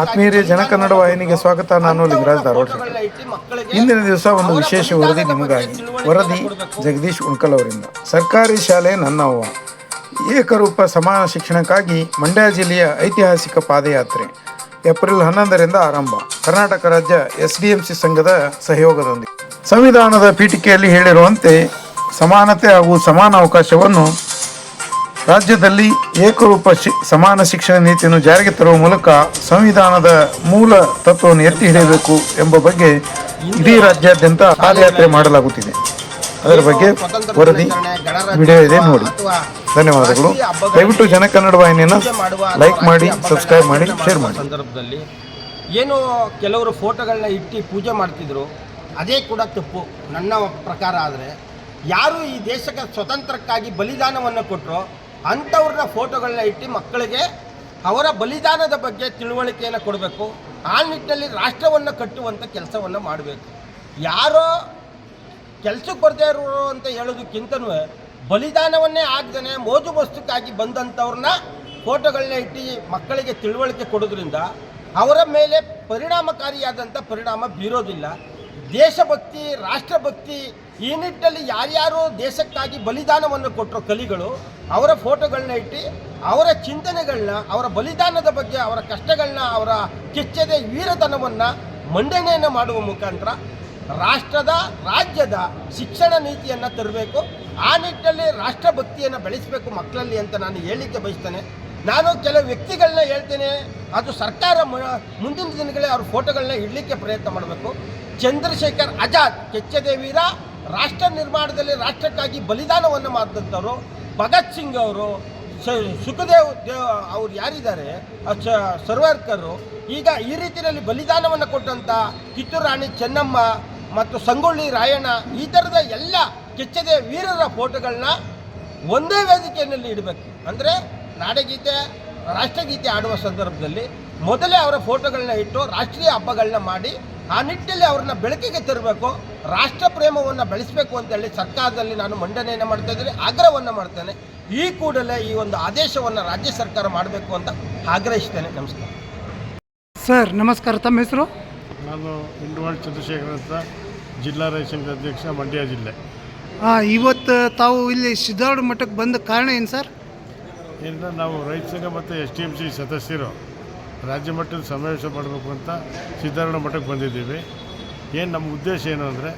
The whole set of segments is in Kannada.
ಆತ್ಮೀಯರೇ, ಜನಕನ್ನಡ ವಾಹಿನಿಗೆ ಸ್ವಾಗತ. ನಾನು ಲಿಂಗರಾಜ್ ಧಾರವಾಡ. ಇಂದಿನ ದಿವಸ ಒಂದು ವಿಶೇಷ ವರದಿ ನಿಮಗಾಗಿ. ವರದಿ ಜಗದೀಶ್ ಉಣ್ಕಲ್ ಅವರಿಂದ. ಸರ್ಕಾರಿ ಶಾಲೆ ನನ್ನವ್ವ ಏಕರೂಪ ಸಮಾನ ಶಿಕ್ಷಣಕ್ಕಾಗಿ ಮಂಡ್ಯ ಜಿಲ್ಲೆಯ ಐತಿಹಾಸಿಕ ಪಾದಯಾತ್ರೆ ಏಪ್ರಿಲ್ 11ರಿಂದ ಆರಂಭ. ಕರ್ನಾಟಕ ರಾಜ್ಯ SDMC ಸಂಘದ ಸಹಯೋಗದೊಂದಿಗೆ. ಸಂವಿಧಾನದ ಪೀಠಿಕೆಯಲ್ಲಿ ಹೇಳಿರುವಂತೆ ಸಮಾನತೆ ಹಾಗೂ ಸಮಾನ ಅವಕಾಶವನ್ನು ರಾಜ್ಯದಲ್ಲಿ ಏಕರೂಪ ಸಮಾನ ಶಿಕ್ಷಣ ನೀತಿಯನ್ನು ಜಾರಿಗೆ ತರುವ ಮೂಲಕ ಸಂವಿಧಾನದ ಮೂಲ ತತ್ವವನ್ನು ಎತ್ತಿ ಹಿಡಿಯಬೇಕು ಎಂಬ ಬಗ್ಗೆ ಇಡೀ ರಾಜ್ಯಾದ್ಯಂತ ಪಾದಯಾತ್ರೆ ಮಾಡಲಾಗುತ್ತಿದೆ. ಅದರ ಬಗ್ಗೆ ವರದಿ ವಿಡಿಯೋ ಇದೆ, ನೋಡಿ. ಧನ್ಯವಾದಗಳು. ದಯವಿಟ್ಟು ಜನಕನ್ನಡ ವಾಹಿನಿಯನ್ನು ಲೈಕ್ ಮಾಡಿ, ಸಬ್ಸ್ಕ್ರೈಬ್ ಮಾಡಿ, ಶೇರ್ ಮಾಡಿ. ಸಂದರ್ಭದಲ್ಲಿ ಏನು ಕೆಲವರು ಫೋಟೋಗಳನ್ನ ಇಟ್ಟು ಪೂಜೆ ಮಾಡ್ತಿದ್ರು, ಅದೇ ಕೂಡ ತಪ್ಪು ನನ್ನ ಪ್ರಕಾರ. ಆದರೆ ಯಾರು ಈ ದೇಶಕ್ಕೆ ಸ್ವತಂತ್ರಕ್ಕಾಗಿ ಬಲಿದಾನವನ್ನು ಕೊಟ್ಟರೋ ಅಂಥವ್ರನ್ನ ಫೋಟೋಗಳನ್ನ ಇಟ್ಟು ಮಕ್ಕಳಿಗೆ ಅವರ ಬಲಿದಾನದ ಬಗ್ಗೆ ತಿಳುವಳಿಕೆಯನ್ನು ಕೊಡಬೇಕು. ಆ ನಿಟ್ಟಿನಲ್ಲಿ ರಾಷ್ಟ್ರವನ್ನು ಕಟ್ಟುವಂಥ ಕೆಲಸವನ್ನು ಮಾಡಬೇಕು. ಯಾರೋ ಕೆಲಸಕ್ಕೆ ಬರದೇ ಇರೋರು ಅಂತ ಹೇಳೋದಕ್ಕಿಂತನೂ ಬಲಿದಾನವನ್ನೇ ಆಗದೇ ಮೋಜು ವಸ್ತುಕ್ಕಾಗಿ ಬಂದಂಥವ್ರನ್ನ ಫೋಟೋಗಳನ್ನ ಇಟ್ಟು ಮಕ್ಕಳಿಗೆ ತಿಳುವಳಿಕೆ ಕೊಡೋದ್ರಿಂದ ಅವರ ಮೇಲೆ ಪರಿಣಾಮಕಾರಿಯಾದಂಥ ಪರಿಣಾಮ ಬೀರೋದಿಲ್ಲ. ದೇಶಭಕ್ತಿ, ರಾಷ್ಟ್ರಭಕ್ತಿ ಈ ನಿಟ್ಟಿನಲ್ಲಿ ಯಾರ್ಯಾರು ದೇಶಕ್ಕಾಗಿ ಬಲಿದಾನವನ್ನು ಕೊಟ್ಟರೋ ಕಲಿಗಳು, ಅವರ ಫೋಟೋಗಳನ್ನ ಇಟ್ಟು ಅವರ ಚಿಂತನೆಗಳನ್ನ, ಅವರ ಬಲಿದಾನದ ಬಗ್ಗೆ, ಅವರ ಕಷ್ಟಗಳನ್ನ, ಅವರ ಕೆಚ್ಚದೆ ವೀರತನವನ್ನು ಮಂಡನೆಯನ್ನು ಮಾಡುವ ಮುಖಾಂತರ ರಾಜ್ಯದ ಶಿಕ್ಷಣ ನೀತಿಯನ್ನು ತರಬೇಕು. ಆ ನಿಟ್ಟಿನಲ್ಲಿ ರಾಷ್ಟ್ರಭಕ್ತಿಯನ್ನು ಬೆಳೆಸಬೇಕು ಮಕ್ಕಳಲ್ಲಿ ಅಂತ ನಾನು ಹೇಳಲಿಕ್ಕೆ ಬಯಸ್ತೇನೆ. ನಾನು ಕೆಲವು ವ್ಯಕ್ತಿಗಳನ್ನ ಹೇಳ್ತೇನೆ, ಅದು ಸರ್ಕಾರ ಮುಂದಿನ ದಿನಗಳೇ ಅವ್ರ ಫೋಟೋಗಳನ್ನ ಇಡಲಿಕ್ಕೆ ಪ್ರಯತ್ನ ಮಾಡಬೇಕು. ಚಂದ್ರಶೇಖರ್ ಆಜಾದ್, ಕೆಚ್ಚದೆ ವೀರ, ರಾಷ್ಟ್ರ ನಿರ್ಮಾಣದಲ್ಲಿ ರಾಷ್ಟ್ರಕ್ಕಾಗಿ ಬಲಿದಾನವನ್ನು ಮಾಡಿದಂಥವ್ರು. ಭಗತ್ ಸಿಂಗ್ ಅವರು, ಸುಖದೇವ್ ಅವ್ರು ಯಾರಿದ್ದಾರೆ, ಸರ್ವಾರ್ಕರು, ಈಗ ಈ ರೀತಿಯಲ್ಲಿ ಬಲಿದಾನವನ್ನು ಕೊಟ್ಟಂಥ ಕಿತ್ತೂರು ರಾಣಿ ಚೆನ್ನಮ್ಮ ಮತ್ತು ಸಂಗೊಳ್ಳಿ ರಾಯಣ್ಣ, ಈ ಥರದ ಎಲ್ಲ ಕೆಚ್ಚದೆ ವೀರರ ಫೋಟೋಗಳನ್ನ ಒಂದೇ ವೇದಿಕೆಯಲ್ಲಿ ಇಡಬೇಕು. ಅಂದರೆ ನಾಡಗೀತೆ, ರಾಷ್ಟ್ರಗೀತೆ ಆಡುವ ಸಂದರ್ಭದಲ್ಲಿ ಮೊದಲೇ ಅವರ ಫೋಟೋಗಳನ್ನ ಇಟ್ಟು ರಾಷ್ಟ್ರೀಯ ಹಬ್ಬಗಳನ್ನ ಮಾಡಿ ಆ ನಿಟ್ಟಿನಲ್ಲಿ ಅವ್ರನ್ನ ಬೆಳಕಿಗೆ ತರಬೇಕು. ರಾಷ್ಟ್ರ ಪ್ರೇಮವನ್ನು ಬೆಳೆಸಬೇಕು ಅಂತೇಳಿ ಸರ್ಕಾರದಲ್ಲಿ ನಾನು ಮಂಡನೆಯನ್ನು ಮಾಡ್ತಾ ಇದ್ದೀನಿ, ಆಗ್ರಹವನ್ನು ಮಾಡ್ತೇನೆ. ಈ ಕೂಡಲೇ ಈ ಒಂದು ಆದೇಶವನ್ನು ರಾಜ್ಯ ಸರ್ಕಾರ ಮಾಡಬೇಕು ಅಂತ ಆಗ್ರಹಿಸ್ತೇನೆ. ನಮಸ್ಕಾರ ಸರ್. ನಮಸ್ಕಾರ. ತಮ್ಮ ಹೆಸರು? ನಾನು ಇಂಡವಾಳ್ ಚಂದ್ರಶೇಖರ್ ಅಂತ, ಜಿಲ್ಲಾ ರೈತ ಸಂಘದ ಅಧ್ಯಕ್ಷ, ಮಂಡ್ಯ ಜಿಲ್ಲೆ. ಇವತ್ತು ತಾವು ಇಲ್ಲಿ ಸಿದ್ದಾರೂಢ ಮಠಕ್ಕೆ ಬಂದ ಕಾರಣ ಏನು ಸರ್? ಏನಿಲ್ಲ, ನಾವು ರೈತ ಸಂಘ ಮತ್ತು SDMC ಸದಸ್ಯರು ರಾಜ್ಯ ಮಟ್ಟದ ಸಮಾವೇಶ ಮಾಡಬೇಕು ಅಂತ ಸಿದ್ದಾರೂಢ ಮಠಕ್ಕೆ ಬಂದಿದ್ದೀವಿ. ಏನು ನಮ್ಮ ಉದ್ದೇಶ ಏನು ಅಂದರೆ,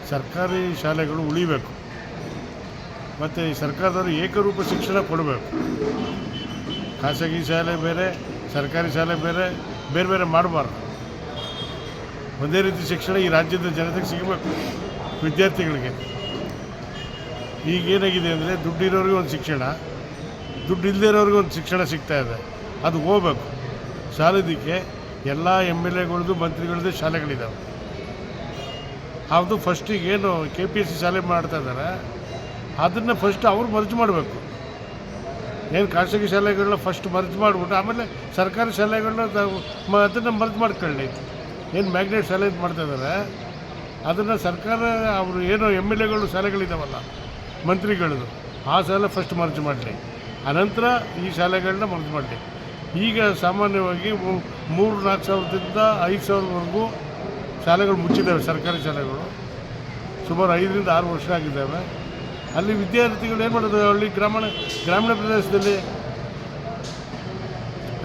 ಸರ್ಕಾರಿ ಶಾಲೆಗಳು ಉಳಿಬೇಕು ಮತ್ತು ಈ ಸರ್ಕಾರದವರು ಏಕರೂಪ ಶಿಕ್ಷಣ ಕೊಡಬೇಕು. ಖಾಸಗಿ ಶಾಲೆ ಬೇರೆ, ಸರ್ಕಾರಿ ಶಾಲೆ ಬೇರೆ, ಬೇರೆ ಬೇರೆ ಮಾಡಬಾರ್ದು. ಒಂದೇ ರೀತಿ ಶಿಕ್ಷಣ ಈ ರಾಜ್ಯದ ಜನತೆಗೆ ಸಿಗಬೇಕು, ವಿದ್ಯಾರ್ಥಿಗಳಿಗೆ. ಈಗೇನಾಗಿದೆ ಅಂದರೆ, ದುಡ್ಡಿರೋರಿಗೆ ಒಂದು ಶಿಕ್ಷಣ, ದುಡ್ಡು ಇಲ್ಲದೇ ಇರೋರಿಗೆ ಒಂದು ಶಿಕ್ಷಣ ಸಿಗ್ತಾಯಿದೆ. ಅದು ಹೋಗ್ಬೇಕು. ಶಾಲೆದಕ್ಕೆ ಎಲ್ಲ MLAಗಳದ್ದು, ಮಂತ್ರಿಗಳದ್ದು ಶಾಲೆಗಳಿದ್ದಾವೆ. ಅದು ಫಸ್ಟಿಗೆ ಏನು KPSC ಶಾಲೆ ಮಾಡ್ತಾ ಇದ್ದಾರೆ, ಅದನ್ನು ಫಸ್ಟ್ ಅವ್ರು ಮರ್ಜ್ ಮಾಡಬೇಕು. ಏನು ಖಾಸಗಿ ಶಾಲೆಗಳನ್ನ ಫಸ್ಟ್ ಮರ್ಜ್ ಮಾಡಿಬಿಟ್ಟು ಆಮೇಲೆ ಸರ್ಕಾರಿ ಶಾಲೆಗಳನ್ನ ಅದನ್ನು ಮರ್ಜ್ ಮಾಡ್ಕೊಳ್ಳಿ. ಏನು ಮ್ಯಾಗ್ನೆಟ್ ಶಾಲೆ ಅಂತ ಮಾಡ್ತಾಯಿದ್ದಾರೆ, ಅದನ್ನು ಸರ್ಕಾರ ಅವರು ಏನು MLAಗಳು ಶಾಲೆಗಳಿದ್ದಾವಲ್ಲ, ಮಂತ್ರಿಗಳದು, ಆ ಶಾಲೆ ಫಸ್ಟ್ ಮರ್ಜ್ ಮಾಡಲಿ. ಅನಂತರ ಈ ಶಾಲೆಗಳನ್ನ ಮರ್ಜ್ ಮಾಡಲಿ. ಈಗ ಸಾಮಾನ್ಯವಾಗಿ 3-4 ಸಾವಿರದಿಂದ 5 ಸಾವಿರವರೆಗೂ ಶಾಲೆಗಳು ಮುಚ್ಚಿದ್ದಾವೆ, ಸರ್ಕಾರಿ ಶಾಲೆಗಳು. ಸುಮಾರು 5ರಿಂದ 6 ವರ್ಷ ಆಗಿದ್ದಾವೆ. ಅಲ್ಲಿ ವಿದ್ಯಾರ್ಥಿಗಳು ಏನು ಮಾಡೋದು, ಹಳ್ಳಿ ಗ್ರಾಮೀಣ ಪ್ರದೇಶದಲ್ಲಿ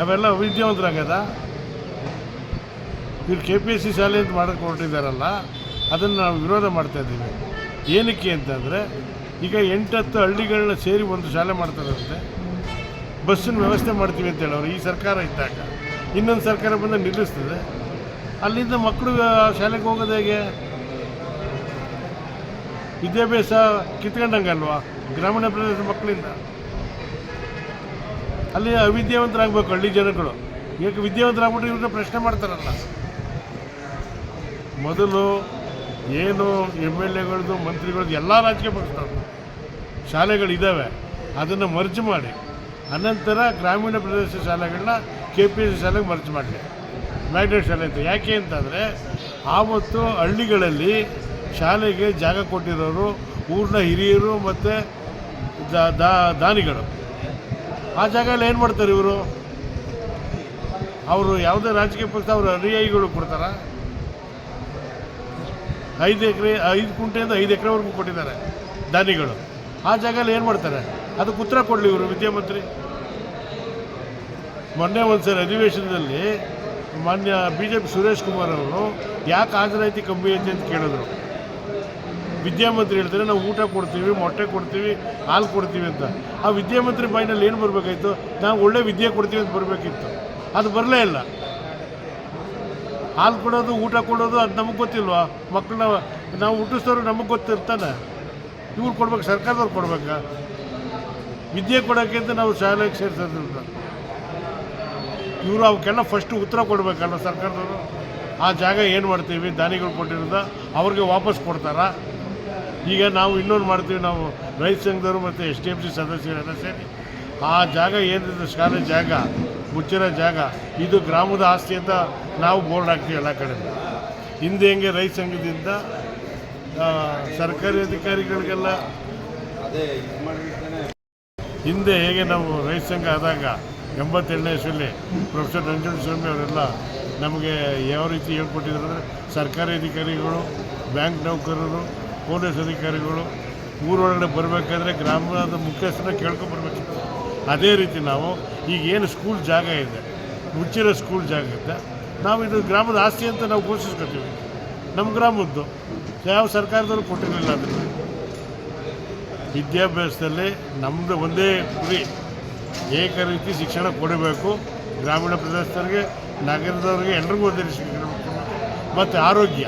ಅವೆಲ್ಲ ಅವಿದ್ಯಾವಂತರಾಗ್ಯದ. ಇವ್ರು KPSC ಶಾಲೆ ಅಂತ ಮಾಡೋಕ್ಕೆ ಹೊರಟಿದ್ದಾರಲ್ಲ, ಅದನ್ನು ನಾವು ವಿರೋಧ ಮಾಡ್ತಾಯಿದ್ದೀವಿ. ಏನಕ್ಕೆ ಅಂತಂದರೆ, ಈಗ 8-10 ಹಳ್ಳಿಗಳನ್ನ ಸೇರಿ ಒಂದು ಶಾಲೆ ಮಾಡ್ತಾರಂತೆ. ಬಸ್ಸಿನ ವ್ಯವಸ್ಥೆ ಮಾಡ್ತೀವಿ ಅಂತೇಳಿ ಅವರು ಈ ಸರ್ಕಾರ ಇದ್ದಾಗ, ಇನ್ನೊಂದು ಸರ್ಕಾರ ಬಂದು ನಿಲ್ಲಿಸ್ತದೆ. ಅಲ್ಲಿಂದ ಮಕ್ಕಳು ಶಾಲೆಗೆ ಹೋಗೋದು ಹೇಗೆ? ವಿದ್ಯಾಭ್ಯಾಸ ಕಿತ್ಕೊಂಡಂಗಲ್ವಾ ಗ್ರಾಮೀಣ ಪ್ರದೇಶದ ಮಕ್ಕಳಿಂದ? ಅಲ್ಲಿ ಅವಿದ್ಯಾವಂತರಾಗಬೇಕು ಹಳ್ಳಿ ಜನಗಳು. ಈಗ ವಿದ್ಯಾವಂತರಾಗ್ಬಿಟ್ಟು ಇವ್ರನ್ನ ಪ್ರಶ್ನೆ ಮಾಡ್ತಾರಲ್ಲ. ಮೊದಲು ಏನು MLAಗಳದ್ದು, ಮಂತ್ರಿಗಳದ್ದು, ಎಲ್ಲ ರಾಜಕೀಯ ಪಕ್ಷದವ್ರು ಶಾಲೆಗಳಿದ್ದಾವೆ, ಅದನ್ನು ಮರ್ಜ್ ಮಾಡಿ ಅನಂತರ ಗ್ರಾಮೀಣ ಪ್ರದೇಶ ಶಾಲೆಗಳನ್ನ KPSC ಶಾಲೆಗೆ ಮರ್ಜ್ ಮಾಡಲಿ, ಮ್ಯಾಗ್ನೆಟ್ ಶಾಲೆ ಅಂತ. ಯಾಕೆ ಅಂತಂದರೆ, ಆವತ್ತು ಹಳ್ಳಿಗಳಲ್ಲಿ ಶಾಲೆಗೆ ಜಾಗ ಕೊಟ್ಟಿರೋರು ಊರಿನ ಹಿರಿಯರು ಮತ್ತು ದಾನಿಗಳು. ಆ ಜಾಗದಲ್ಲಿ ಏನು ಮಾಡ್ತಾರೆ ಇವರು? ಅವರು ಯಾವುದೇ ರಾಜಕೀಯ ಪಕ್ಷ ಅವರು ಅನುಯಾಯಿಗಳು ಕೊಡ್ತಾರ? 5 ಎಕರೆ 5 ಕುಂಟೆಯಿಂದ 5 ಎಕರೆವರೆಗೂ ಕೊಟ್ಟಿದ್ದಾರೆ ದಾನಿಗಳು. ಆ ಜಾಗದಲ್ಲಿ ಏನು ಮಾಡ್ತಾರೆ? ಅದಕ್ಕೆ ಉತ್ತರ ಕೊಡಲಿ ಇವರು ವಿದ್ಯಾಮಂತ್ರಿ. ಮೊನ್ನೆ ಒಂದು ಸರಿ ಅಧಿವೇಶನದಲ್ಲಿ ಮಾನ್ಯ BJP ಸುರೇಶ್ ಕುಮಾರ್ ಅವರು ಯಾಕೆ ಹಾಜರಾತಿ ಕಮ್ಮಿ ಐತೆ ಅಂತ ಕೇಳಿದ್ರು. ವಿದ್ಯಾಮಂತ್ರಿ ಹೇಳ್ತಾರೆ ನಾವು ಊಟ ಕೊಡ್ತೀವಿ, ಮೊಟ್ಟೆ ಕೊಡ್ತೀವಿ, ಹಾಲು ಕೊಡ್ತೀವಿ ಅಂತ. ಆ ವಿದ್ಯಾಮಂತ್ರಿ ಬಾಯಿನಲ್ಲಿ ಏನು ಬರಬೇಕಾಯ್ತು? ನಾವು ಒಳ್ಳೆ ವಿದ್ಯೆ ಕೊಡ್ತೀವಿ ಅಂತ ಬರಬೇಕಿತ್ತು. ಅದು ಬರಲೇ ಇಲ್ಲ. ಹಾಲು ಕೊಡೋದು, ಊಟ ಕೊಡೋದು ಅದು ನಮಗೆ ಗೊತ್ತಿಲ್ವಾ? ಮಕ್ಕಳನ್ನ ನಾವು ಹುಟ್ಟಿಸೋರು ನಮಗೆ ಗೊತ್ತಿರ್ತಾನೆ. ಇವ್ರು ಕೊಡ್ಬೇಕು, ಸರ್ಕಾರದವ್ರು ಕೊಡ್ಬೇಕಾ? ವಿದ್ಯೆ ಕೊಡೋಕ್ಕೆ ಅಂತ ನಾವು ಶಾಲೆಗೆ ಸೇರಿಸೋದ್ರಿಂದ ಇವರು ಅವಕ್ಕೆಲ್ಲ ಫಸ್ಟು ಉತ್ತರ ಕೊಡಬೇಕಲ್ಲ ಸರ್ಕಾರದವರು. ಆ ಜಾಗ ಏನು ಮಾಡ್ತೀವಿ, ದಾನಿಗಳು ಕೊಟ್ಟಿರೋದ ಅವ್ರಿಗೆ ವಾಪಸ್ ಕೊಡ್ತಾರಾ? ಈಗ ನಾವು ಇನ್ನೊಂದು ಮಾಡ್ತೀವಿ, ನಾವು ರೈತ ಸಂಘದವರು ಮತ್ತು STMC ಸದಸ್ಯರೆಲ್ಲ ಸೇರಿ ಆ ಜಾಗ ಏನಿದೆ ಶಾಲೆ ಜಾಗ, ಮುಚ್ಚಿರೋ ಜಾಗ, ಇದು ಗ್ರಾಮದ ಆಸ್ತಿ ಅಂತ ನಾವು ಬೋರ್ಡ್ ಹಾಕ್ತೀವಿ ಎಲ್ಲ ಕಡೆ. ಹಿಂದೆ ಹೆಂಗೆ ರೈತ ಸಂಘದಿಂದ ಸರ್ಕಾರಿ ಅಧಿಕಾರಿಗಳಿಗೆಲ್ಲ ಹಿಂದೆ ಹೇಗೆ ನಾವು ರೈತ ಸಂಘ ಆದಾಗ 87ನೇ ಇಸ್ವಿಯಲ್ಲಿ ಪ್ರೊಫೆಸರ್ ನಂಜುಂಡಸ್ವಾಮಿ ಅವರೆಲ್ಲ ನಮಗೆ ಯಾವ ರೀತಿ ಹೇಳ್ಕೊಟ್ಟಿದ್ರು ಅಂದರೆ, ಸರ್ಕಾರಿ ಅಧಿಕಾರಿಗಳು, ಬ್ಯಾಂಕ್ ನೌಕರರು, ಪೊಲೀಸ್ ಅಧಿಕಾರಿಗಳು ಊರೊಳಗಡೆ ಬರಬೇಕಾದ್ರೆ ಗ್ರಾಮದ ಮುಖ್ಯಸ್ಥರನ್ನ ಕೇಳ್ಕೊಂಬರ್ಬೇಕಿತ್ತು. ಅದೇ ರೀತಿ ನಾವು ಈಗ ಏನು ಸ್ಕೂಲ್ ಜಾಗ ಇದೆ, ಮುಚ್ಚಿರೋ ಸ್ಕೂಲ್ ಜಾಗ ಇದೆ, ನಾವು ಇದು ಗ್ರಾಮದ ಆಸ್ತಿ ಅಂತ ನಾವು ಘೋಷಿಸ್ಕೊತೀವಿ. ನಮ್ಮ ಗ್ರಾಮದ್ದು ಯಾವ ಸರ್ಕಾರದವರು ಕೊಟ್ಟಿರಲಿಲ್ಲ. ಅದನ್ನು ವಿದ್ಯಾಭ್ಯಾಸದಲ್ಲಿ ನಮ್ಮದು ಒಂದೇ ಗುರಿ, ಏಕ ರೀತಿ ಶಿಕ್ಷಣ ಕೊಡಬೇಕು. ಗ್ರಾಮೀಣ ಪ್ರದೇಶದವ್ರಿಗೆ, ನಗರದವ್ರಿಗೆ ಎಲ್ರಿಗೂ ಒಂದೇ ಶಿಕ್ಷಣ ಕೊಡಬೇಕು. ಮತ್ತು ಆರೋಗ್ಯ,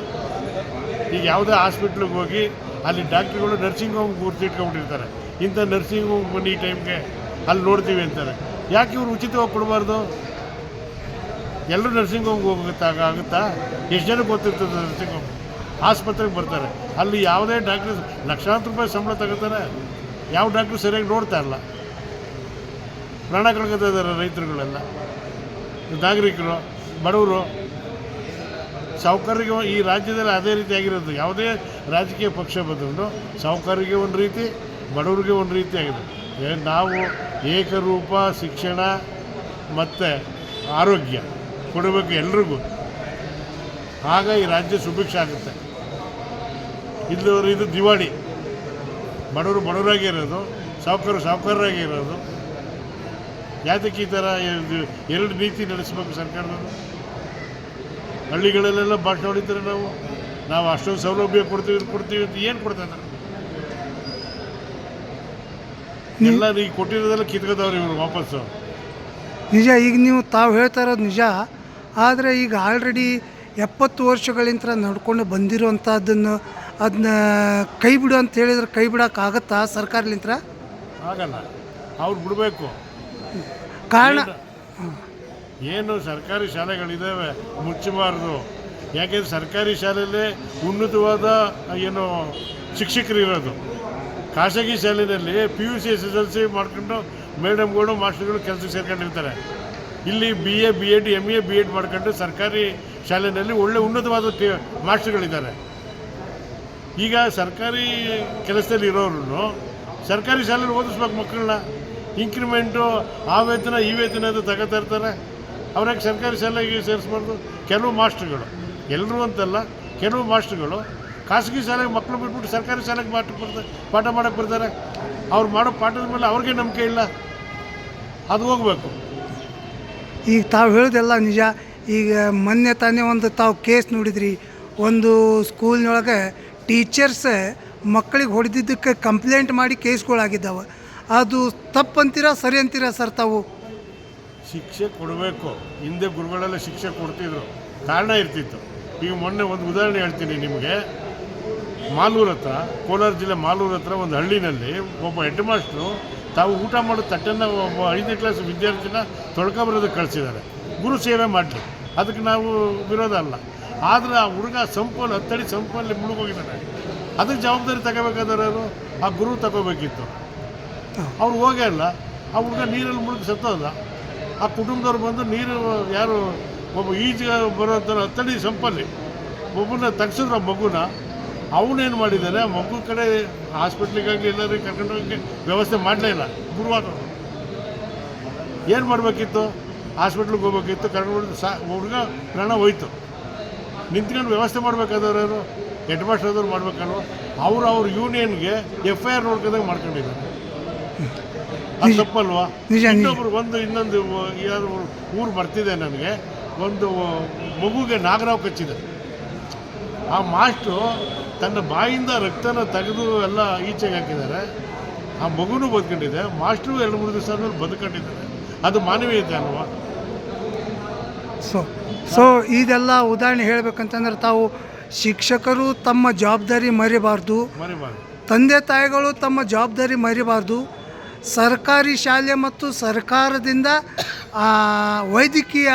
ಈಗ ಯಾವುದೇ ಹಾಸ್ಪಿಟ್ಲಿಗೆ ಹೋಗಿ ಅಲ್ಲಿ ಡಾಕ್ಟ್ರುಗಳು ನರ್ಸಿಂಗ್ ಹೋಮ್ ಗುರ್ತಿಟ್ಕೊಂಡ್ಬಿಟ್ಟಿರ್ತಾರೆ. ಇಂಥ ನರ್ಸಿಂಗ್ ಹೋಮ್ ಬನ್ನಿ ಈ ಟೈಮ್ಗೆ ಅಲ್ಲಿ ನೋಡ್ತೀವಿ ಅಂತಾರೆ. ಯಾಕೆ ಇವರು ಉಚಿತವಾಗಿ ಕೊಡಬಾರ್ದು? ಎಲ್ಲರೂ ನರ್ಸಿಂಗ್ ಹೋಮ್ಗೆ ಆಗುತ್ತಾ? ಎಷ್ಟು ಜನಕ್ಕೆ ಗೊತ್ತಿರ್ತದೆ ನರ್ಸಿಂಗ್ ಹೋಮ್? ಆಸ್ಪತ್ರೆಗೆ ಬರ್ತಾರೆ, ಅಲ್ಲಿ ಯಾವುದೇ ಡಾಕ್ಟ್ರು ಲಕ್ಷಾಂತರ ರೂಪಾಯಿ ಸಂಬಳ ತಗೋತಾರೆ. ಯಾವ ಡಾಕ್ಟ್ರು ಸರಿಯಾಗಿ ನೋಡ್ತಾ ಇಲ್ಲ. ಪ್ರಾಣ ಕಳ್ಕೊತಾ ಇದ್ದಾರೆ ರೈತರುಗಳೆಲ್ಲ, ನಾಗರಿಕರು, ಬಡವರು, ಸಾಹುಕಾರರಿಗೆ. ಈ ರಾಜ್ಯದಲ್ಲಿ ಅದೇ ರೀತಿ ಆಗಿರೋದು. ಯಾವುದೇ ರಾಜಕೀಯ ಪಕ್ಷ ಬಂದರೂ ಸಾಹುಕಾರರಿಗೆ ಒಂದು ರೀತಿ, ಬಡವರಿಗೆ ಒಂದು ರೀತಿ ಆಗಿದೆ. ನಾವು ಏಕರೂಪ ಶಿಕ್ಷಣ ಮತ್ತು ಆರೋಗ್ಯ ಕೊಡಬೇಕು ಎಲ್ರಿಗೂ. ಆಗ ಈ ರಾಜ್ಯ ಸುಭಿಕ್ಷ ಆಗುತ್ತೆ. ಇದು ದಿವಾಳಿ. ಬಡವರು ಬಡವರಾಗಿ ಇರೋದು, ಸಾಹುಕಾರರು ಸಾಹುಕಾರರಾಗಿ ಇರೋದು. ಯಾತಕ್ಕೆ ಈ ಥರ ಎರಡು ನೀತಿ ನಡೆಸಬೇಕು ಸರ್ಕಾರದವರು? ಹಳ್ಳಿಗಳಲ್ಲೆಲ್ಲ ಭಾಷಣ ಹೊಡಿತಾರೆ. ನಾವು ಅಷ್ಟೊಂದು ಸೌಲಭ್ಯ ಕೊಡ್ತೀವಿ ಅಂತ ಏನು ಕೊಡ್ತಾ ಇದ್ದಾರೆ? ಎಲ್ಲ ಈಗ ಕೊಟ್ಟಿರೋದೆಲ್ಲ ಕಿತ್ಕೋದವ್ರು ಇವರು ವಾಪಸ್ಸು. ನಿಜ, ಈಗ ನೀವು ತಾವು ಹೇಳ್ತಾ ಇರೋದು ನಿಜ. ಆದರೆ ಈಗ ಆಲ್ರೆಡಿ 70 ವರ್ಷಗಳಿಂದ ನಡ್ಕೊಂಡು ಬಂದಿರುವಂಥದ್ದನ್ನು ಅದನ್ನ ಕೈ ಬಿಡು ಅಂತ ಹೇಳಿದ್ರೆ ಕೈ ಬಿಡೋಕ್ಕಾಗತ್ತಾ ಸರ್ಕಾರಲಿಂತ್ರ? ಆಗಲ್ಲ. ಅವ್ರು ಬಿಡಬೇಕು. ಕಾರಣ ಏನು ಸರ್ಕಾರಿ ಶಾಲೆಗಳಿದ್ದಾವೆ ಮುಚ್ಚಬಾರ್ದು. ಯಾಕೆಂದರೆ ಸರ್ಕಾರಿ ಶಾಲೆಯಲ್ಲೇ ಉನ್ನತವಾದ ಏನು ಶಿಕ್ಷಕರು ಇರೋದು. ಖಾಸಗಿ ಶಾಲೆಯಲ್ಲಿ PUC SSLC ಮಾಡ್ಕೊಂಡು ಮೇಡಮ್ಗಳು ಮಾಸ್ಟರ್ಗಳು ಕೆಲಸಕ್ಕೆ ಸೇರ್ಕೊಂಡಿರ್ತಾರೆ. ಇಲ್ಲಿ BA BEd MA BEd ಮಾಡ್ಕೊಂಡು ಸರ್ಕಾರಿ ಶಾಲೆಯಲ್ಲಿ ಒಳ್ಳೆ ಉನ್ನತವಾದ ಮಾಸ್ಟರ್ಗಳಿದ್ದಾರೆ. ಈಗ ಸರ್ಕಾರಿ ಕೆಲಸದಲ್ಲಿ ಇರೋರು ಸರ್ಕಾರಿ ಶಾಲೆಯಲ್ಲಿ ಓದಿಸ್ಬೇಕು ಮಕ್ಕಳನ್ನ. ಇಂಕ್ರಿಮೆಂಟು, ಆ ವೇತನ ಈ ವೇತನ ಅಂತ ತಗೋತಾ ಇರ್ತಾರೆ. ಅವ್ರಿಗೆ ಸರ್ಕಾರಿ ಶಾಲೆಗೆ ಸೇರಿಸ್ಬಾರ್ದು. ಕೆಲವು ಮಾಸ್ಟರ್ಗಳು, ಎಲ್ಲರೂ ಅಂತಲ್ಲ, ಕೆಲವು ಮಾಸ್ಟರ್ಗಳು ಖಾಸಗಿ ಶಾಲೆಗೆ ಮಕ್ಕಳು ಬಿಟ್ಬಿಟ್ಟು ಸರ್ಕಾರಿ ಶಾಲೆಗೆ ಪಾಠ ಮಾಡೋಕ್ಕೆ ಬರ್ತಾರೆ. ಅವ್ರು ಮಾಡೋ ಪಾಠದ ಮೇಲೆ ಅವ್ರಿಗೆ ನಂಬಿಕೆ ಇಲ್ಲ. ಅದು ಹೋಗಬೇಕು. ಈಗ ತಾವು ಹೇಳೋದೆಲ್ಲ ನಿಜ. ಈಗ ಮೊನ್ನೆ ತಾನೇ ಒಂದು ತಾವು ಕೇಸ್ ನೋಡಿದ್ರಿ. ಒಂದು ಸ್ಕೂಲ್ನೊಳಗೆ ಟೀಚರ್ಸ್ ಮಕ್ಕಳಿಗೆ ಹೊಡೆದಿದ್ದಕ್ಕೆ ಕಂಪ್ಲೇಂಟ್ ಮಾಡಿ ಕೇಸ್ಗಳಾಗಿದ್ದಾವೆ. ಅದು ತಪ್ಪಂತೀರಾ ಸರಿ ಅಂತೀರಾ ಸರ್ ತಾವು? ಶಿಕ್ಷೆ ಕೊಡಬೇಕು. ಹಿಂದೆ ಗುರುಗಳೆಲ್ಲ ಶಿಕ್ಷೆ ಕೊಡ್ತಿದ್ರು, ಕಾರಣ ಇರ್ತಿತ್ತು. ಈಗ ಮೊನ್ನೆ ಒಂದು ಉದಾಹರಣೆ ಹೇಳ್ತೀನಿ ನಿಮಗೆ. ಮಾಲೂರು ಹತ್ರ, ಕೋಲಾರ ಜಿಲ್ಲೆ ಮಾಲೂರು ಹತ್ರ ಒಂದು ಹಳ್ಳಿನಲ್ಲಿ ಒಬ್ಬ ಹೆಡ್ ಮಾಸ್ಟ್ರು ತಾವು ಊಟ ಮಾಡೋ ತಟ್ಟನ್ನು ಒಬ್ಬ 5ನೇ ಕ್ಲಾಸ್ ವಿದ್ಯಾರ್ಥಿನ ತೊಳ್ಕೊಬರೋದಕ್ಕೆ ಕಳಿಸಿದ್ದಾರೆ. ಗುರು ಸೇವೆ ಮಾಡಲಿ, ಅದಕ್ಕೆ ನಾವು ವಿರೋಧ ಅಲ್ಲ. ಆದರೆ ಆ ಹುಡುಗ ಸಂಪಲ್ಲಿ 10 ಅಡಿ ಸಂಪಲ್ಲಿ ಮುಳುಗೋಗಿದ್ದಾನೆ. ಅದಕ್ಕೆ ಜವಾಬ್ದಾರಿ ತಗೋಬೇಕಾದ್ರೆ ಅವರು ಆ ಗುರು ತಗೋಬೇಕಿತ್ತು. ಅವ್ರು ಹೋಗೇ ಇಲ್ಲ. ಆ ಹುಡುಗ ನೀರಲ್ಲಿ ಮುಳುಗಿ ಸತ್ತೋದ. ಆ ಕುಟುಂಬದವ್ರು ಬಂದು ನೀರು ಯಾರು ಒಬ್ಬ ಈಜು ಬರೋಂಥ 10 ಅಡಿ ಸಂಪಲ್ಲಿ ಒಬ್ಬನ ತೆಗ್ಸಿದ್ರು. ಆ ಮಗುನ ಅವನೇನು ಮಾಡಿದ್ದಾರೆ, ಆ ಮಗು ಕಡೆ ಹಾಸ್ಪಿಟ್ಲಿಗಾಗಲಿ ಎಲ್ಲರಿಗೆ ಕರ್ಕೊಂಡು ಹೋಗಿ ವ್ಯವಸ್ಥೆ ಮಾಡಲೇ ಇಲ್ಲ. ಗುರುವಾರ ಏನು ಮಾಡಬೇಕಿತ್ತು? ಹಾಸ್ಪಿಟ್ಲಿಗೆ ಹೋಗ್ಬೇಕಿತ್ತು, ಕರ್ಕೊಂಡು ಹುಡುಗ ಪ್ರಾಣ ಹೋಯ್ತು. ನಿಂತ್ಕೊಂಡು ವ್ಯವಸ್ಥೆ ಮಾಡಬೇಕಾದವ್ರು ಹೆಡ್ ಮಾಸ್ಟರ್ ಮಾಡ್ಬೇಕಲ್ವ, ಅವ್ರ ಯೂನಿಯನ್ಗೆ FIR ನೋಡ್ಕೊಂಡಾಗ ಮಾಡ್ಕೊಂಡಿದ್ದಾರೆ. ಅದು ತಪ್ಪಲ್ವಾ? ಇನ್ನೊಬ್ರು ಇನ್ನೊಂದು ಯಾರು ಊರು ಬರ್ತಿದೆ ನನಗೆ, ಒಂದು ಮಗುಗೆ ನಾಗರಾವ್ ಕಚ್ಚಿದೆ. ಆ ಮಾಸ್ಟ್ರು ತನ್ನ ಬಾಯಿಂದ ರಕ್ತನ ತೆಗೆದು ಎಲ್ಲ ಈಚೆಗೆ ಹಾಕಿದ್ದಾರೆ. ಆ ಮಗುನೂ ಬದುಕೊಂಡಿದೆ, ಮಾಸ್ಟ್ರು 2-3 ದಿವಸ ಆದ್ಮೇಲೆ ಬದುಕೊಂಡಿದ್ದಾರೆ. ಅದು ಮಾನವೀಯತೆ ಅಲ್ವಾ? ಸೊ ಇದೆಲ್ಲ ಉದಾಹರಣೆ ಹೇಳ್ಬೇಕಂತಂದ್ರೆ ತಾವು ಶಿಕ್ಷಕರು ತಮ್ಮ ಜವಾಬ್ದಾರಿ ಮರಿಬಾರ್ದು, ತಂದೆ ತಾಯಿಗಳು ತಮ್ಮ ಜವಾಬ್ದಾರಿ ಮರಿಬಾರ್ದು, ಸರ್ಕಾರಿ ಶಾಲೆ ಮತ್ತು ಸರ್ಕಾರದಿಂದ ವೈದ್ಯಕೀಯ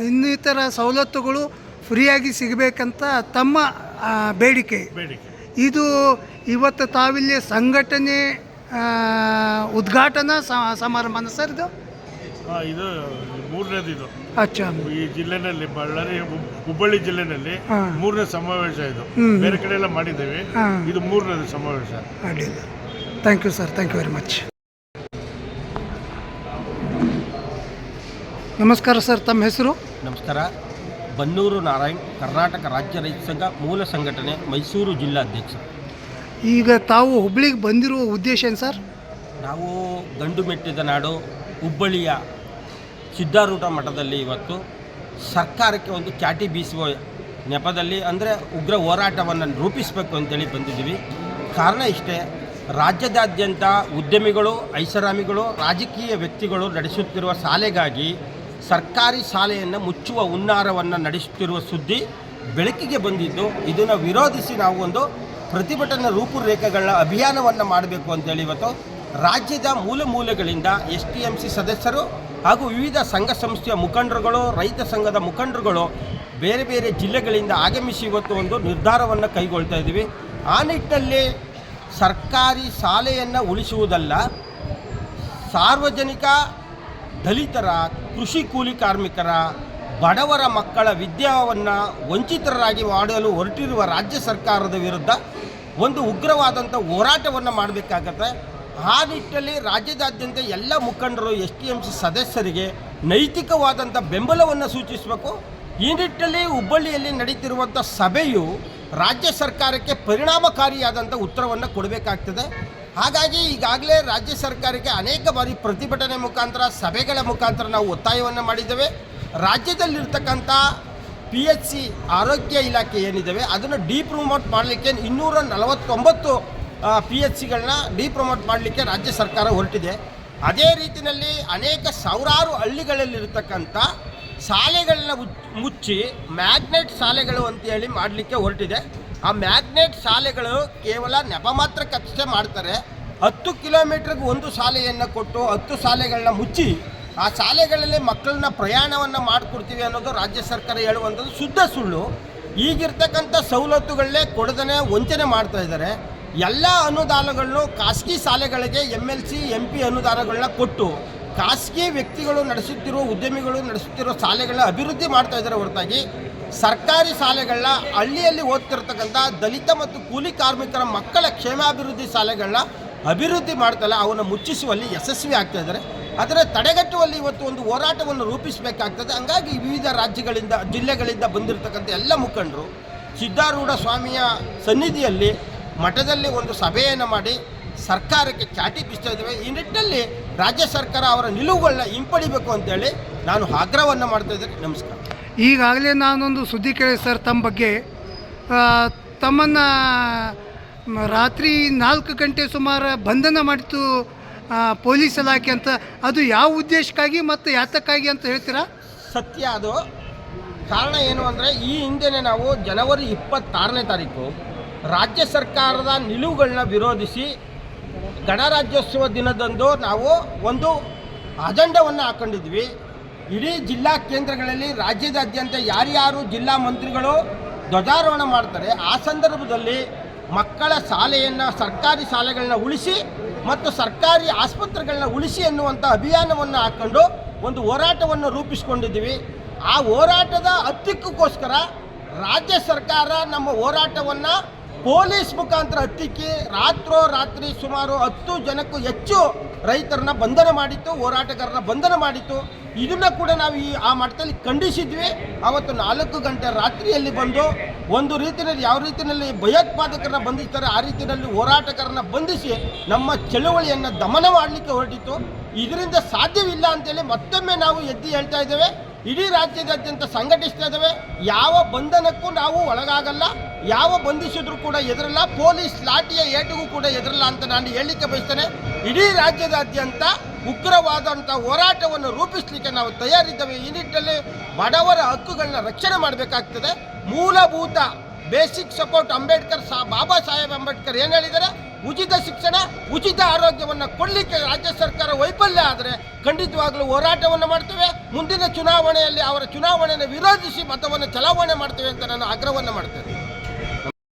ಇನ್ನಿತರ ಸವಲತ್ತುಗಳು ಫ್ರೀಯಾಗಿ ಸಿಗಬೇಕಂತ ತಮ್ಮ ಬೇಡಿಕೆ. ಇದು ಇವತ್ತು ತಾವಿಲ್ಲಿ ಸಂಘಟನೆ ಉದ್ಘಾಟನಾ ಸಮಾರಂಭ ಸರ್ ಇದು? ಇದು 3ನೇದು. ಇದು ಅಚ್ಚಾ, ಈ ಜಿಲ್ಲೆನಲ್ಲಿ ಬಳ್ಳಾರಿ ಹುಬ್ಬಳ್ಳಿ ಜಿಲ್ಲೆನಲ್ಲಿ 3ನೇ ಸಮಾವೇಶ. ಇದು ಬೇರೆ ಕಡೆ ಎಲ್ಲ ಮಾಡಿದ್ದೇವೆ, ಇದು 3ನೇದು ಸಮಾವೇಶ. ಅಡ್ಡಿಲ್ಲ. Thank you sir, thank you very much. ನಮಸ್ಕಾರ ಸರ್, ತಮ್ಮ ಹೆಸರು? ನಮಸ್ಕಾರ. ಬನ್ನೂರು ನಾರಾಯಣ್, ಕರ್ನಾಟಕ ರಾಜ್ಯ ರೈತ ಸಂಘ ಮೂಲ ಸಂಘಟನೆ, ಮೈಸೂರು ಜಿಲ್ಲಾಧ್ಯಕ್ಷ. ಈಗ ತಾವು ಹುಬ್ಳಿಗೆ ಬಂದಿರುವ ಉದ್ದೇಶ ಏನು ಸರ್? ನಾವು ಗಂಡು ಮೆಟ್ಟಿದ ನಾಡು ಹುಬ್ಬಳ್ಳಿಯ ಸಿದ್ಧಾರೂಢ ಮಠದಲ್ಲಿ ಇವತ್ತು ಸರ್ಕಾರಕ್ಕೆ ಒಂದು ಚಾಟಿ ಬೀಸುವ ನೆಪದಲ್ಲಿ, ಅಂದರೆ ಉಗ್ರ ಹೋರಾಟವನ್ನು ರೂಪಿಸಬೇಕು ಅಂತೇಳಿ ಬಂದಿದ್ದೀವಿ. ಕಾರಣ ಇಷ್ಟೇ, ರಾಜ್ಯದಾದ್ಯಂತ ಉದ್ಯಮಿಗಳು, ಐಷಾರಾಮಿಗಳು, ರಾಜಕೀಯ ವ್ಯಕ್ತಿಗಳು ನಡೆಸುತ್ತಿರುವ ಶಾಲೆಗಾಗಿ ಸರ್ಕಾರಿ ಶಾಲೆಯನ್ನು ಮುಚ್ಚುವ ಹುನ್ನಾರವನ್ನು ನಡೆಸುತ್ತಿರುವ ಸುದ್ದಿ ಬೆಳಕಿಗೆ ಬಂದಿದ್ದು, ಇದನ್ನು ವಿರೋಧಿಸಿ ನಾವು ಒಂದು ಪ್ರತಿಭಟನಾ ರೂಪುರೇಖೆಗಳ ಅಭಿಯಾನವನ್ನು ಮಾಡಬೇಕು ಅಂತೇಳಿ ಇವತ್ತು ರಾಜ್ಯದ ಮೂಲೆ ಮೂಲೆಗಳಿಂದ STMC ಸದಸ್ಯರು ಹಾಗೂ ವಿವಿಧ ಸಂಘ ಸಂಸ್ಥೆಯ ಮುಖಂಡರುಗಳು, ರೈತ ಸಂಘದ ಮುಖಂಡರುಗಳು ಬೇರೆ ಬೇರೆ ಜಿಲ್ಲೆಗಳಿಂದ ಆಗಮಿಸಿ ಇವತ್ತು ಒಂದು ನಿರ್ಧಾರವನ್ನು ಕೈಗೊಳ್ತಾ ಇದ್ದೀವಿ. ಆ ನಿಟ್ಟಿನಲ್ಲಿ ಸರ್ಕಾರಿ ಶಾಲೆಯನ್ನು ಉಳಿಸುವುದಲ್ಲ, ಸಾರ್ವಜನಿಕ, ದಲಿತರ, ಕೃಷಿ ಕೂಲಿ ಕಾರ್ಮಿಕರ, ಬಡವರ ಮಕ್ಕಳ ವಿದ್ಯಾವನ್ನು ವಂಚಿತರಾಗಿ ಮಾಡಲು ಹೊರಟಿರುವ ರಾಜ್ಯ ಸರ್ಕಾರದ ವಿರುದ್ಧ ಒಂದು ಉಗ್ರವಾದಂಥ ಹೋರಾಟವನ್ನು ಮಾಡಬೇಕಾಗತ್ತೆ. ಆ ನಿಟ್ಟಿನಲ್ಲಿ ರಾಜ್ಯದಾದ್ಯಂತ ಎಲ್ಲ ಮುಖಂಡರು STMC ಸದಸ್ಯರಿಗೆ ನೈತಿಕವಾದಂಥ ಬೆಂಬಲವನ್ನು ಸೂಚಿಸಬೇಕು. ಈ ನಿಟ್ಟಿನಲ್ಲಿ ಹುಬ್ಬಳ್ಳಿಯಲ್ಲಿ ನಡೀತಿರುವಂಥ ಸಭೆಯು ರಾಜ್ಯ ಸರ್ಕಾರಕ್ಕೆ ಪರಿಣಾಮಕಾರಿಯಾದಂಥ ಉತ್ತರವನ್ನು ಕೊಡಬೇಕಾಗ್ತದೆ. ಹಾಗಾಗಿ ಈಗಾಗಲೇ ರಾಜ್ಯ ಸರ್ಕಾರಕ್ಕೆ ಅನೇಕ ಬಾರಿ ಪ್ರತಿಭಟನೆ ಮುಖಾಂತರ, ಸಭೆಗಳ ಮುಖಾಂತರ ನಾವು ಒತ್ತಾಯವನ್ನು ಮಾಡಿದ್ದೇವೆ. ರಾಜ್ಯದಲ್ಲಿರ್ತಕ್ಕಂಥ PHC ಆರೋಗ್ಯ ಇಲಾಖೆ ಏನಿದ್ದಾವೆ ಅದನ್ನು ಡಿಪ್ರಮೋಟ್ ಮಾಡಲಿಕ್ಕೆ 249 PHCಗಳನ್ನ ಡಿಪ್ರಮೋಟ್ ಮಾಡಲಿಕ್ಕೆ ರಾಜ್ಯ ಸರ್ಕಾರ ಹೊರಟಿದೆ. ಅದೇ ರೀತಿಯಲ್ಲಿ ಅನೇಕ ಸಾವಿರಾರು ಹಳ್ಳಿಗಳಲ್ಲಿರ್ತಕ್ಕಂಥ ಶಾಲೆಗಳನ್ನ ಮುಚ್ಚಿ ಮ್ಯಾಗ್ನೆಟ್ ಶಾಲೆಗಳು ಅಂತೇಳಿ ಮಾಡಲಿಕ್ಕೆ ಹೊರಟಿದೆ. ಆ ಮ್ಯಾಗ್ನೆಟ್ ಶಾಲೆಗಳು ಕೇವಲ ನೆಪ ಮಾತ್ರಕ್ಕಷ್ಟೇ ಮಾಡ್ತಾರೆ. 10 ಕಿಲೋಮೀಟ್ರಿಗೆ ಒಂದು ಶಾಲೆಯನ್ನು ಕೊಟ್ಟು 10 ಶಾಲೆಗಳನ್ನ ಮುಚ್ಚಿ ಆ ಶಾಲೆಗಳಲ್ಲಿ ಮಕ್ಕಳನ್ನ ಪ್ರಯಾಣವನ್ನು ಮಾಡಿಕೊಡ್ತೀವಿ ಅನ್ನೋದು ರಾಜ್ಯ ಸರ್ಕಾರ ಹೇಳುವಂಥದ್ದು ಶುದ್ಧ ಸುಳ್ಳು. ಈಗಿರ್ತಕ್ಕಂಥ ಸವಲತ್ತುಗಳನ್ನೇ ಕೊಡದೇ ವಂಚನೆ ಮಾಡ್ತಾ ಇದ್ದಾರೆ. ಎಲ್ಲ ಅನುದಾನಗಳನ್ನು ಖಾಸಗಿ ಶಾಲೆಗಳಿಗೆ MLC MP ಅನುದಾನಗಳನ್ನ ಕೊಟ್ಟು ಖಾಸಗಿ ವ್ಯಕ್ತಿಗಳು ನಡೆಸುತ್ತಿರುವ, ಉದ್ಯಮಿಗಳು ನಡೆಸುತ್ತಿರುವ ಶಾಲೆಗಳನ್ನ ಅಭಿವೃದ್ಧಿ ಮಾಡ್ತಾ ಇದ್ದಾರೆ ಹೊರತಾಗಿ ಸರ್ಕಾರಿ ಶಾಲೆಗಳನ್ನ, ಹಳ್ಳಿಯಲ್ಲಿ ಓದ್ತಿರ್ತಕ್ಕಂಥ ದಲಿತ ಮತ್ತು ಕೂಲಿ ಕಾರ್ಮಿಕರ ಮಕ್ಕಳ ಕ್ಷೇಮಾಭಿವೃದ್ಧಿ ಶಾಲೆಗಳನ್ನ ಅಭಿವೃದ್ಧಿ ಮಾಡ್ತಲ್ಲ, ಅವನ್ನು ಮುಚ್ಚಿಸುವಲ್ಲಿ ಯಶಸ್ವಿ ಆಗ್ತಾ ಇದ್ದಾರೆ. ಅದರ ತಡೆಗಟ್ಟುವಲ್ಲಿ ಇವತ್ತು ಒಂದು ಹೋರಾಟವನ್ನು ರೂಪಿಸಬೇಕಾಗ್ತದೆ. ಹಂಗಾಗಿ ವಿವಿಧ ರಾಜ್ಯಗಳಿಂದ, ಜಿಲ್ಲೆಗಳಿಂದ ಬಂದಿರತಕ್ಕಂಥ ಎಲ್ಲ ಮುಖಂಡರು ಸಿದ್ಧಾರೂಢ ಸ್ವಾಮಿಯ ಸನ್ನಿಧಿಯಲ್ಲಿ ಮಠದಲ್ಲಿ ಒಂದು ಸಭೆಯನ್ನು ಮಾಡಿ ಸರ್ಕಾರಕ್ಕೆ ಚಾಟಿ ಬೀಸ್ತಾ ಇದ್ದೇವೆ. ಈ ನಿಟ್ಟಿನಲ್ಲಿ ರಾಜ್ಯ ಸರ್ಕಾರ ಅವರ ನಿಲುವುಗಳನ್ನ ಹಿಂಪಡಿಬೇಕು ಅಂತೇಳಿ ನಾನು ಆಗ್ರಹವನ್ನು ಮಾಡ್ತಾ ಇದ್ದೇನೆ. ನಮಸ್ಕಾರ. ಈಗಾಗಲೇ ನಾನೊಂದು ಸುದ್ದಿ ಕೇಳಿದೆ ಸರ್ ತಮ್ಮ ಬಗ್ಗೆ. ತಮ್ಮನ್ನು ರಾತ್ರಿ 4 ಗಂಟೆ ಸುಮಾರು ಬಂಧನ ಮಾಡಿತು ಪೊಲೀಸ್ ಇಲಾಖೆ ಅಂತ. ಅದು ಯಾವ ಉದ್ದೇಶಕ್ಕಾಗಿ ಮತ್ತು ಯಾತಕ್ಕಾಗಿ ಅಂತ ಹೇಳ್ತೀರಾ? ಸತ್ಯ ಅದು. ಕಾರಣ ಏನು ಅಂದರೆ, ಈ ಹಿಂದೆನೇ ನಾವು ಜನವರಿ 26ನೇ ತಾರೀಕು ರಾಜ್ಯ ಸರ್ಕಾರದ ನಿಲುವುಗಳನ್ನ ವಿರೋಧಿಸಿ ಗಣರಾಜ್ಯೋತ್ಸವ ದಿನದಂದು ನಾವು ಒಂದು ಅಜೆಂಡವನ್ನು ಹಾಕೊಂಡಿದ್ವಿ. ಇಡೀ ಜಿಲ್ಲಾ ಕೇಂದ್ರಗಳಲ್ಲಿ ರಾಜ್ಯದಾದ್ಯಂತ ಯಾರ್ಯಾರು ಜಿಲ್ಲಾ ಮಂತ್ರಿಗಳು ಧ್ವಜಾರೋಹಣ ಮಾಡ್ತಾರೆ, ಆ ಸಂದರ್ಭದಲ್ಲಿ ಮಕ್ಕಳ ಶಾಲೆಯನ್ನು, ಸರ್ಕಾರಿ ಶಾಲೆಗಳನ್ನ ಉಳಿಸಿ ಮತ್ತು ಸರ್ಕಾರಿ ಆಸ್ಪತ್ರೆಗಳನ್ನ ಉಳಿಸಿ ಎನ್ನುವಂಥ ಅಭಿಯಾನವನ್ನು ಹಾಕ್ಕೊಂಡು ಒಂದು ಹೋರಾಟವನ್ನು ರೂಪಿಸ್ಕೊಂಡಿದ್ದೀವಿ. ಆ ಹೋರಾಟದ ಹತ್ತಿಕ್ಕಕ್ಕೋಸ್ಕರ ರಾಜ್ಯ ಸರ್ಕಾರ ನಮ್ಮ ಹೋರಾಟವನ್ನು ಪೊಲೀಸ್ ಮುಖಾಂತರ ಹತ್ತಿಕ್ಕಿ ರಾತ್ರೋರಾತ್ರಿ ಸುಮಾರು 10 ಜನಕ್ಕೂ ಹೆಚ್ಚು ರೈತರನ್ನ ಬಂಧನ ಮಾಡಿತ್ತು, ಹೋರಾಟಗಾರನ ಬಂಧನ ಮಾಡಿತ್ತು. ಇದನ್ನು ಕೂಡ ನಾವು ಆ ಮಟ್ಟದಲ್ಲಿ ಖಂಡಿಸಿದ್ವಿ. ಅವತ್ತು 4 ಗಂಟೆ ರಾತ್ರಿಯಲ್ಲಿ ಬಂದು ಒಂದು ರೀತಿಯಲ್ಲಿ ಯಾವ ರೀತಿಯಲ್ಲಿ ಭಯೋತ್ಪಾದಕರನ್ನ ಬಂಧಿಸ್ತಾರೆ ಆ ರೀತಿಯಲ್ಲಿ ಹೋರಾಟಗಾರನ ಬಂಧಿಸಿ ನಮ್ಮ ಚಳುವಳಿಯನ್ನು ದಮನ ಮಾಡಲಿಕ್ಕೆ ಹೊರಟಿತ್ತು. ಇದರಿಂದ ಸಾಧ್ಯವಿಲ್ಲ ಅಂತೇಳಿ ಮತ್ತೊಮ್ಮೆ ನಾವು ಎದ್ದು ಹೇಳ್ತಾ ಇದ್ದೇವೆ. ಇಡೀ ರಾಜ್ಯದಾದ್ಯಂತ ಸಂಘಟಿಸ್ತಾ ಇದ್ದೇವೆ. ಯಾವ ಬಂಧನಕ್ಕೂ ನಾವು ಒಳಗಾಗಲ್ಲ, ಯಾವ ಬಂಧಿಸಿದ್ರು ಕೂಡ ಎದುರಲ್ಲ, ಪೊಲೀಸ್ ಲಾಠಿಯ ಏಟಿಗೂ ಕೂಡ ಎದುರಲ್ಲ ಅಂತ ನಾನು ಹೇಳಲಿಕ್ಕೆ ಬಯಸ್ತೇನೆ. ಇಡೀ ರಾಜ್ಯದಾದ್ಯಂತ ಉಗ್ರವಾದಂಥ ಹೋರಾಟವನ್ನು ರೂಪಿಸಲಿಕ್ಕೆ ನಾವು ತಯಾರಿದ್ದೇವೆ. ಈ ನಿಟ್ಟಿನಲ್ಲಿ ಬಡವರ ಹಕ್ಕುಗಳನ್ನ ರಕ್ಷಣೆ ಮಾಡಬೇಕಾಗ್ತದೆ. ಮೂಲಭೂತ ಬೇಸಿಕ್ ಸಪೋರ್ಟ್ ಬಾಬಾ ಸಾಹೇಬ್ ಅಂಬೇಡ್ಕರ್ ಏನು ಹೇಳಿದ್ದಾರೆ, ಉಚಿತ ಶಿಕ್ಷಣ, ಉಚಿತ ಆರೋಗ್ಯವನ್ನು ಕೊಡಲಿಕ್ಕೆ ರಾಜ್ಯ ಸರ್ಕಾರ ವೈಫಲ್ಯ ಆದರೆ ಖಂಡಿತವಾಗಲೂ ಹೋರಾಟವನ್ನು ಮಾಡ್ತೇವೆ. ಮುಂದಿನ ಚುನಾವಣೆಯಲ್ಲಿ ಅವರ ಚುನಾವಣೆಯನ್ನು ವಿರೋಧಿಸಿ ಮತವನ್ನು ಚಲಾವಣೆ ಮಾಡ್ತೇವೆ ಅಂತ ನಾನು ಆಗ್ರಹವನ್ನು ಮಾಡ್ತೇನೆ.